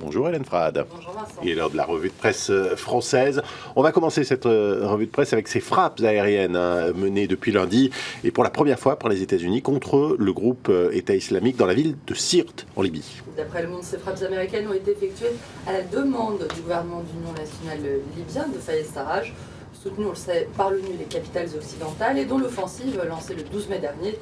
Bonjour Hélène Frade. Bonjour Vincent. Il est l'heure de la revue de presse française. On va commencer cette revue de presse avec ces frappes aériennes menées depuis lundi et pour la première fois par les États-Unis contre le groupe État islamique dans la ville de Sirte en Libye. D'après Le Monde, ces frappes américaines ont été effectuées à la demande du gouvernement d'union nationale libyen de Fayez Sarraj, soutenu, on le sait, par l'ONU et les capitales occidentales, et dont l'offensive lancée le 12 mai dernier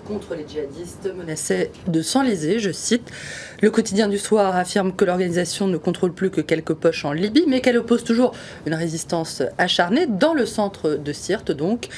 contre les djihadistes menaçait de s'enliser. Je cite, « Le quotidien du soir affirme que l'organisation ne contrôle plus que quelques poches en Libye, mais qu'elle oppose toujours une résistance acharnée dans le centre de Sirte, donc.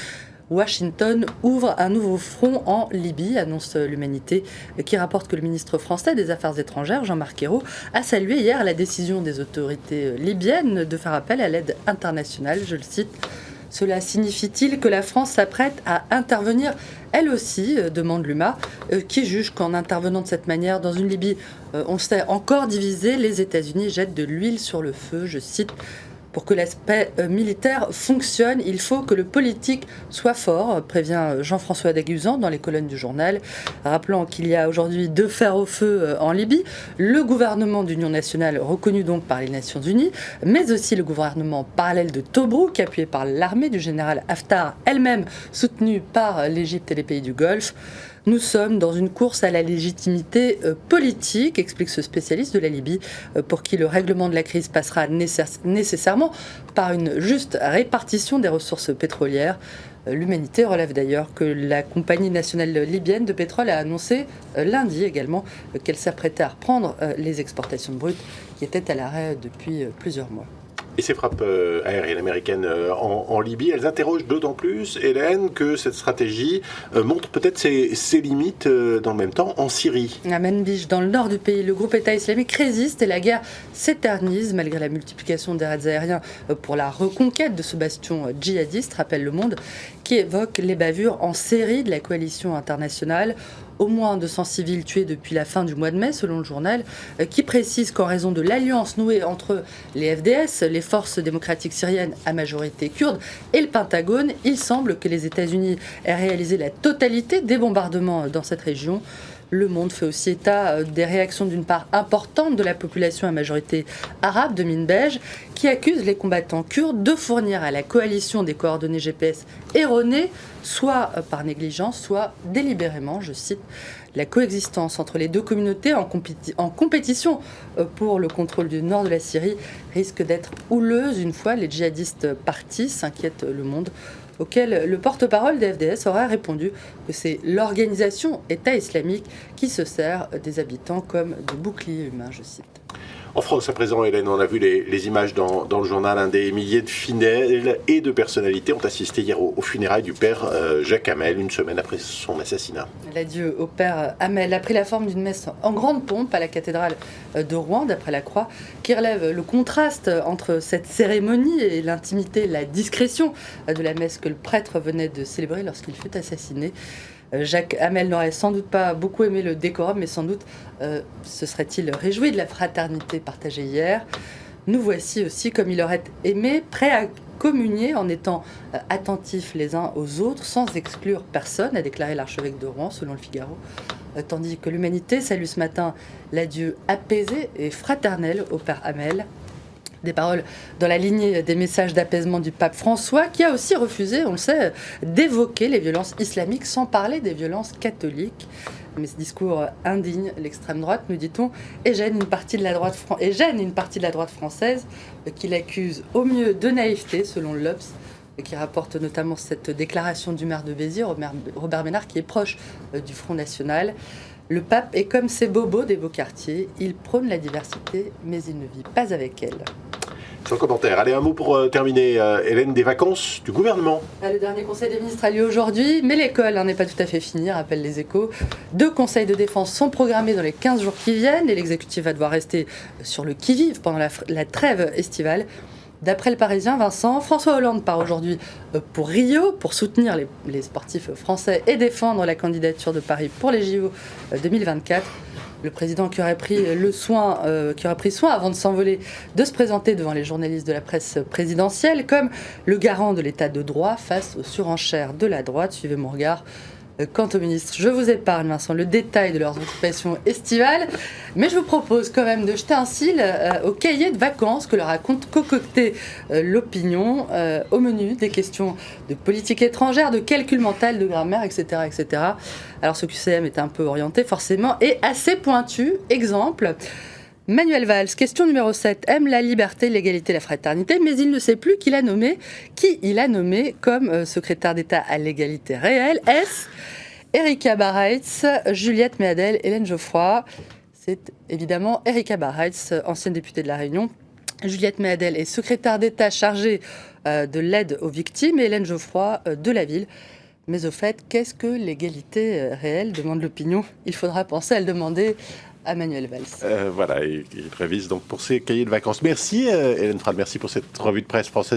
Washington ouvre un nouveau front en Libye, annonce l'Humanité, qui rapporte que le ministre français des Affaires étrangères, Jean-Marc Ayrault, a salué hier la décision des autorités libyennes de faire appel à l'aide internationale. Je le cite. « Cela signifie-t-il que la France s'apprête à intervenir, elle aussi ?» demande l'UMA, qui juge qu'en intervenant de cette manière dans une Libye, on le sait, encore divisée, les États-Unis jettent de l'huile sur le feu. Je cite. Pour que l'aspect militaire fonctionne, il faut que le politique soit fort, prévient Jean-François Daguzan dans les colonnes du journal, rappelant qu'il y a aujourd'hui deux fers au feu en Libye, le gouvernement d'union nationale reconnu donc par les Nations Unies, mais aussi le gouvernement parallèle de Tobrouk, appuyé par l'armée du général Haftar, elle-même soutenue par l'Égypte et les pays du Golfe. Nous sommes dans une course à la légitimité politique, explique ce spécialiste de la Libye, pour qui le règlement de la crise passera nécessairement par une juste répartition des ressources pétrolières. L'Humanité relève d'ailleurs que la compagnie nationale libyenne de pétrole a annoncé lundi également qu'elle s'apprêtait à reprendre les exportations de brut qui étaient à l'arrêt depuis plusieurs mois. Et ces frappes aériennes américaines en Libye, elles interrogent d'autant plus, Hélène, que cette stratégie montre peut-être ses limites dans le même temps en Syrie. À Manbij, dans le nord du pays, le groupe État islamique résiste et la guerre s'éternise malgré la multiplication des raids aériens pour la reconquête de ce bastion djihadiste, rappelle Le Monde, qui évoque les bavures en série de la coalition internationale. Au moins 200 civils tués depuis la fin du mois de mai, selon le journal, qui précise qu'en raison de l'alliance nouée entre les FDS, les forces démocratiques syriennes à majorité kurde, et le Pentagone, il semble que les États-Unis aient réalisé la totalité des bombardements dans cette région. Le Monde fait aussi état des réactions d'une part importante de la population à majorité arabe de Manbij, qui accuse les combattants kurdes de fournir à la coalition des coordonnées GPS erronées, soit par négligence, soit délibérément, je cite. La coexistence entre les deux communautés en compétition pour le contrôle du nord de la Syrie risque d'être houleuse une fois les djihadistes partis, s'inquiète Le Monde, auquel le porte-parole des FDS aurait répondu que c'est l'organisation État islamique qui se sert des habitants comme de boucliers humains, je cite. En France, à présent, Hélène, on a vu les images dans le journal. Des milliers de fidèles et de personnalités ont assisté hier aux funérailles du père Jacques Hamel, une semaine après son assassinat. L'adieu au père Hamel a pris la forme d'une messe en grande pompe à la cathédrale de Rouen, d'après la Croix, qui relève le contraste entre cette cérémonie et l'intimité, la discrétion de la messe que le prêtre venait de célébrer lorsqu'il fut assassiné. Jacques Hamel n'aurait sans doute pas beaucoup aimé le décorum, mais sans doute se serait-il réjoui de la fraternité partagée hier. Nous voici aussi, comme il aurait aimé, prêts à communier en étant attentifs les uns aux autres, sans exclure personne, a déclaré l'archevêque de Rouen, selon le Figaro. Tandis que l'Humanité salue ce matin l'adieu apaisé et fraternel au père Hamel. Des paroles dans la lignée des messages d'apaisement du pape François, qui a aussi refusé, on le sait, d'évoquer les violences islamiques sans parler des violences catholiques. Mais ce discours indigne l'extrême droite, nous dit-on, et gêne une partie de la droite française, qui l'accuse au mieux de naïveté, selon l'Obs, qui rapporte notamment cette déclaration du maire de Béziers, Robert Ménard, qui est proche du Front National. Le pape est comme ces bobos des beaux quartiers, il prône la diversité, mais il ne vit pas avec elle. Sans commentaire. Allez, un mot pour terminer, Hélène, des vacances du gouvernement. Le dernier conseil des ministres a lieu aujourd'hui, mais l'école n'est pas tout à fait finie, rappellent les Échos. 2 conseils de défense sont programmés dans les 15 jours qui viennent et l'exécutif va devoir rester sur le qui-vive pendant la trêve estivale. D'après le Parisien, Vincent, François Hollande part aujourd'hui pour Rio pour soutenir les sportifs français et défendre la candidature de Paris pour les JO 2024. Le président qui aurait pris soin avant de s'envoler de se présenter devant les journalistes de la presse présidentielle comme le garant de l'état de droit face aux surenchères de la droite. Suivez mon regard. Quant aux ministres, je vous épargne, Vincent, le détail de leurs occupations estivales, mais je vous propose quand même de jeter un cil au cahier de vacances que leur a concocté l'opinion, au menu des questions de politique étrangère, de calcul mental, de grammaire, etc., etc. Alors ce QCM est un peu orienté forcément et assez pointu. Exemple, Manuel Valls, question numéro 7, aime la liberté, l'égalité, la fraternité, mais il ne sait plus qui il a nommé comme secrétaire d'État à l'égalité réelle. Est-ce Erika Bareitz, Juliette Méadel, Hélène Geoffroy? C'est évidemment Erika Bareitz, ancienne députée de La Réunion. Juliette Méadel est secrétaire d'État chargée de l'aide aux victimes et Hélène Geoffroy de la ville. Mais au fait, qu'est-ce que l'égalité réelle, demande l'opinion? Il faudra penser à le demander à Manuel Valls. Voilà, il révise donc pour ses cahiers de vacances. Merci Hélène Frade, merci pour cette revue de presse française.